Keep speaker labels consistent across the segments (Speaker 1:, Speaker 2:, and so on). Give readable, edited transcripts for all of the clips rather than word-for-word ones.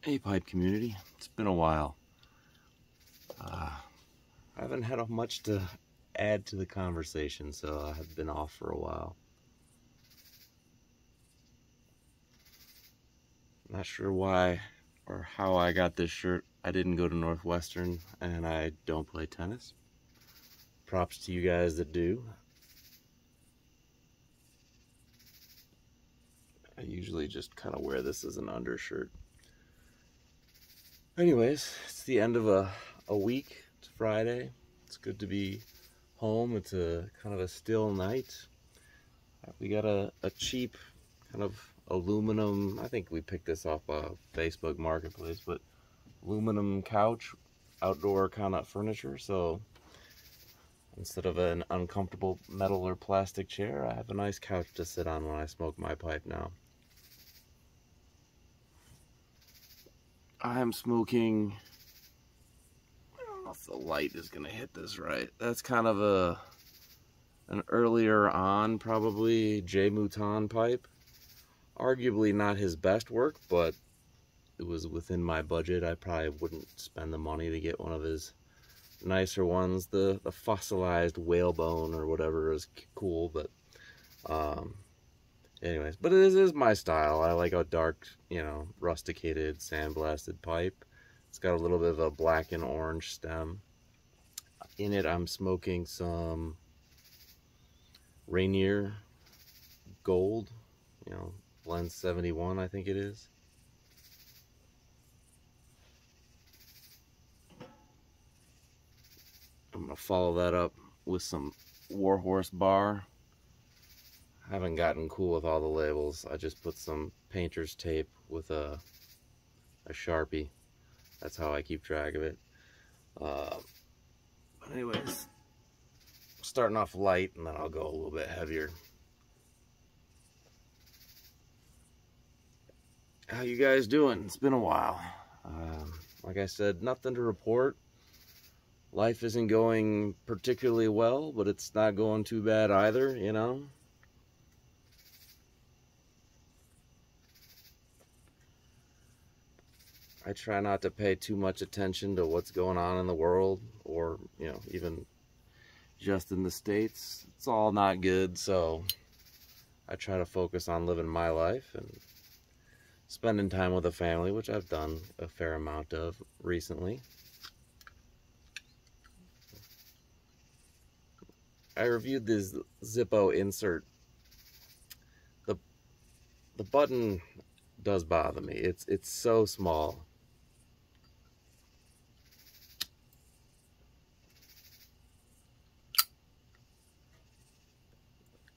Speaker 1: Hey pipe community, it's been a while. I haven't had much to add to the conversation, so I have been off for a while. Not sure why or how I got this shirt. I didn't go to Northwestern and I don't play tennis. Props to you guys that do. I usually just kind of wear this as an undershirt. Anyways, it's the end of a week. It's Friday. It's good to be home. It's a kind of a still night. We got a cheap kind of aluminum, I think we picked this off Facebook Marketplace, but aluminum couch, outdoor kind of furniture. So instead of an uncomfortable metal or plastic chair, I have a nice couch to sit on when I smoke my pipe now. I am smoking, I don't know if the light is gonna hit this right. That's kind of an earlier on, probably J Mouton pipe. Arguably not his best work, but it was within my budget. I probably wouldn't spend the money to get one of his nicer ones. The fossilized whalebone or whatever is cool, but anyways, but it is my style. I like a dark, rusticated, sandblasted pipe. It's got a little bit of a black and orange stem. In it, I'm smoking some Rainier Gold, blend 71, I think it is. I'm gonna follow that up with some Warhorse Bar. I haven't gotten cool with all the labels. I just put some painter's tape with a Sharpie. That's how I keep track of it. But anyways, starting off light and then I'll go a little bit heavier. How you guys doing? It's been a while. Like I said, nothing to report. Life isn't going particularly well, but it's not going too bad either, I try not to pay too much attention to what's going on in the world or, even just in the States. It's all not good, so I try to focus on living my life and spending time with the family, which I've done a fair amount of recently. I reviewed this Zippo insert. The button does bother me. It's so small.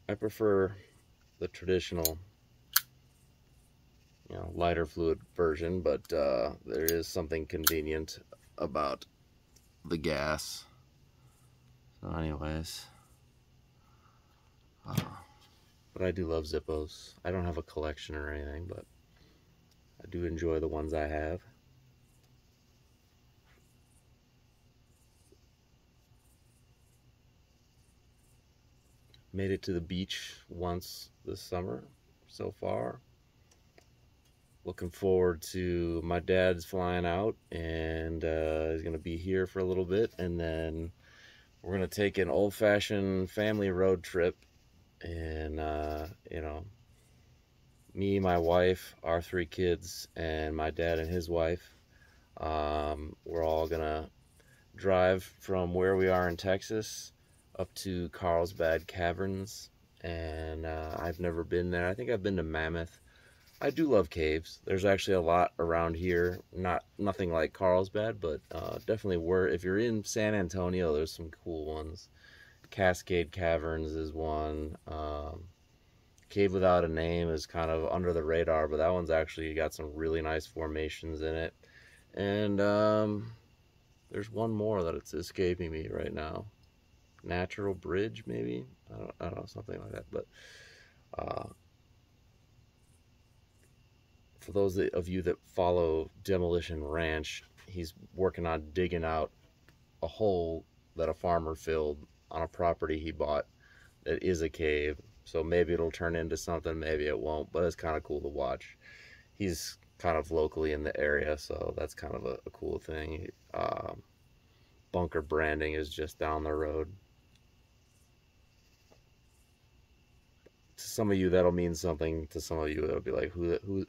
Speaker 1: I prefer the traditional, lighter fluid version, but there is something convenient about the gas. So anyways, but I do love Zippos. I don't have a collection or anything, but I do enjoy the ones I have. Made it to the beach once this summer so far. Looking forward to my dad's flying out and he's gonna be here for a little bit, and then we're gonna take an old-fashioned family road trip, and me, my wife, our 3 kids, and my dad and his wife, we're all gonna drive from where we are in Texas up to Carlsbad Caverns, and I've never been there. I think I've been to Mammoth. I do love caves. There's actually a lot around here. Nothing like Carlsbad, but definitely if you're in San Antonio, there's some cool ones. Cascade Caverns is one. Cave Without a Name is kind of under the radar, but that one's actually got some really nice formations in it. And there's one more that it's escaping me right now. Natural Bridge, maybe? I don't know, something like that. But for those of you that follow Demolition Ranch, he's working on digging out a hole that a farmer filled on a property he bought that is a cave. So maybe it'll turn into something, maybe it won't, but it's kind of cool to watch. He's kind of locally in the area, so that's kind of a cool thing. Bunker Branding is just down the road. To some of you, that'll mean something. To some of you, it'll be like,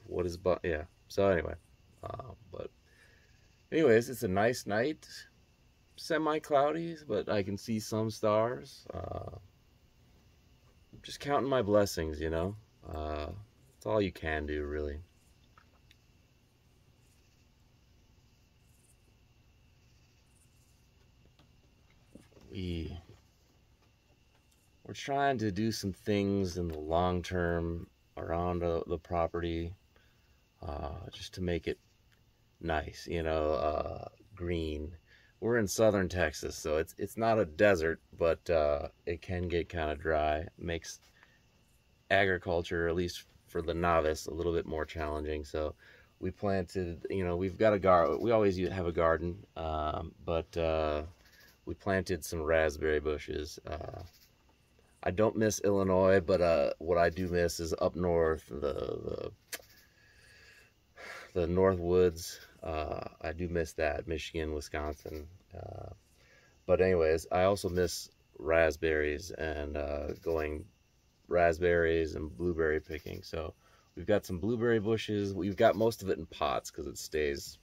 Speaker 1: what is Yeah. So anyway, but anyways, it's a nice night, semi-cloudy, but I can see some stars. Just counting my blessings, you know. It's all you can do, really. We're trying to do some things in the long term around the property, just to make it nice, you know, green. We're in southern Texas, so it's not a desert, but it can get kind of dry. It makes agriculture, at least for the novice, a little bit more challenging. So we planted, you know, we've got a garden. We always have a garden, but we planted some raspberry bushes. I don't miss Illinois, but what I do miss is up north, the North Woods. I do miss that, Michigan, Wisconsin. But anyways, I also miss raspberries and going raspberries and blueberry picking. So we've got some blueberry bushes. We've got most of it in pots because it stays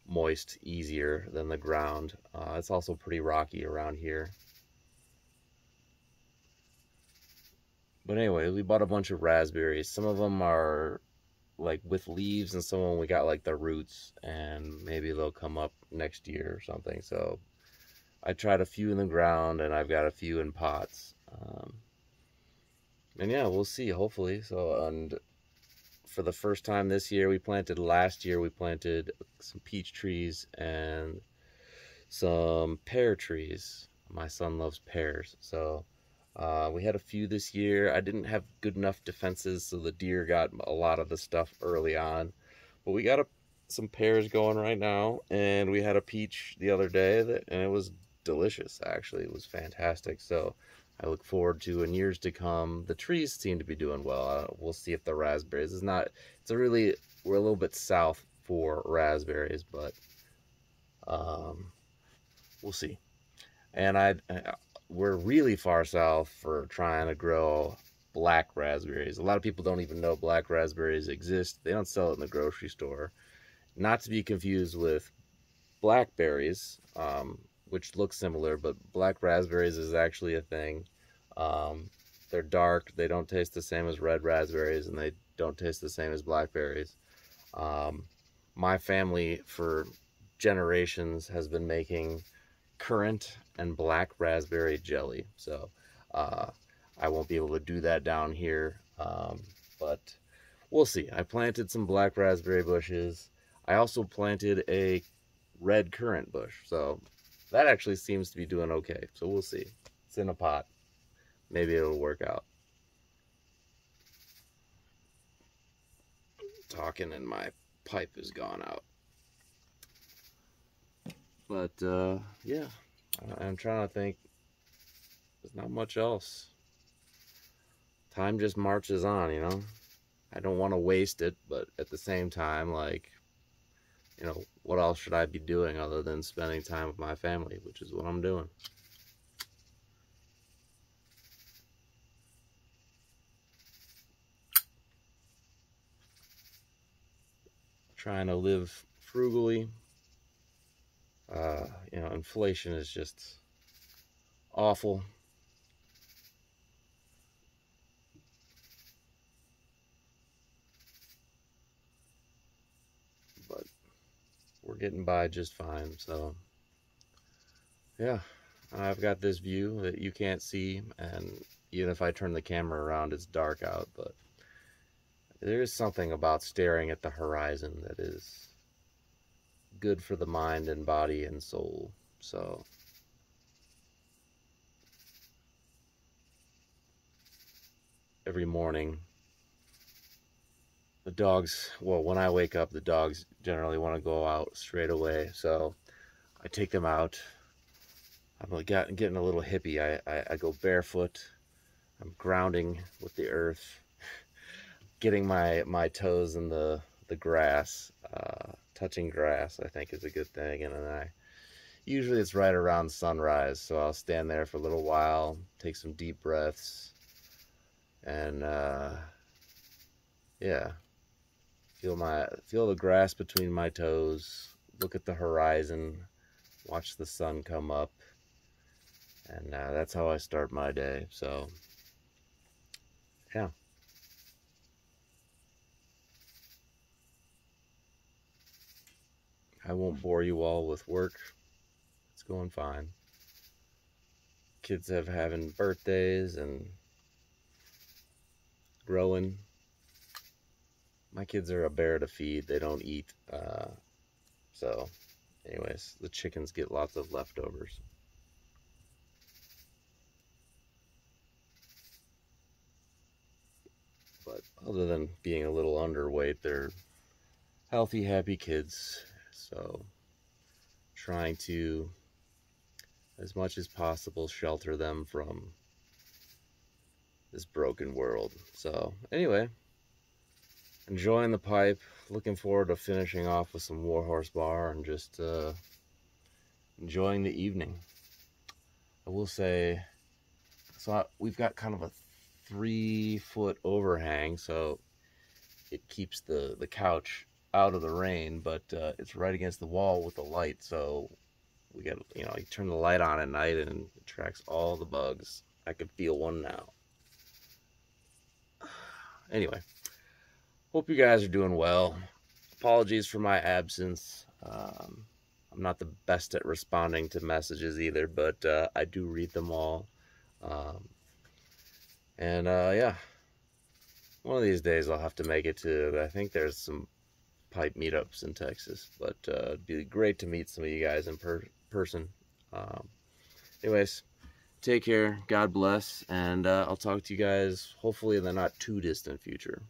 Speaker 1: moist easier than the ground. It's also pretty rocky around here. But anyway, we bought a bunch of raspberries. Some of them are like with leaves, and some of them we got like the roots, and maybe they'll come up next year or something. So I tried a few in the ground, and I've got a few in pots. And yeah, we'll see, hopefully. So, and for the first time this year, last year we planted some peach trees and some pear trees. My son loves pears, so we had a few this year. I didn't have good enough defenses, so the deer got a lot of the stuff early on. But we got some pears going right now, and we had a peach the other day, and it was delicious, actually. It was fantastic. So I look forward to in years to come. The trees seem to be doing well. We'll see if the raspberries we're a little bit south for raspberries, but we'll see. And we're really far south for trying to grow black raspberries. A lot of people don't even know black raspberries exist. They don't sell it in the grocery store. Not to be confused with blackberries, which look similar, but black raspberries is actually a thing. They're dark. They don't taste the same as red raspberries, and they don't taste the same as blackberries. My family for generations has been making currant and black raspberry jelly, so I won't be able to do that down here, but we'll see. I planted some black raspberry bushes. I also planted a red currant bush, so that actually seems to be doing okay, so we'll see. It's in a pot. Maybe it'll work out. Talking and my pipe has gone out. But yeah, I'm trying to think. There's not much else. Time just marches on, you know. I don't want to waste it, but at the same time, like, you know, what else should I be doing other than spending time with my family, which is what I'm doing. Trying to live frugally. You know, inflation is just awful. But we're getting by just fine, so yeah. I've got this view that you can't see, and even if I turn the camera around, it's dark out, but there is something about staring at the horizon that is good for the mind and body and soul. So every morning, the dogs, well, when I wake up, the dogs generally want to go out straight away, so I take them out. I'm like getting a little hippie. I go barefoot. I'm grounding with the earth. getting my toes in the grass, touching grass, I think is a good thing. And then usually it's right around sunrise, so I'll stand there for a little while, take some deep breaths, and yeah, feel the grass between my toes, look at the horizon, watch the sun come up, and that's how I start my day. So yeah. I won't bore you all with work. It's going fine. Kids having birthdays and growing. My kids are a bear to feed. They don't eat. So anyways, the chickens get lots of leftovers. But other than being a little underweight, they're healthy, happy kids. So trying to, as much as possible, shelter them from this broken world. So anyway, enjoying the pipe. Looking forward to finishing off with some Warhorse Bar and just enjoying the evening. I will say, so we've got kind of a 3-foot overhang, so it keeps the couch out of the rain, but it's right against the wall with the light, so we got, you turn the light on at night and it attracts all the bugs. I could feel one now. Anyway, hope you guys are doing well. Apologies for my absence. I'm not the best at responding to messages either, but I do read them all. Yeah, one of these days I'll have to make it to, I think there's some pipe meetups in Texas, but it'd be great to meet some of you guys in person. Anyways, take care, God bless, and I'll talk to you guys hopefully in the not too distant future.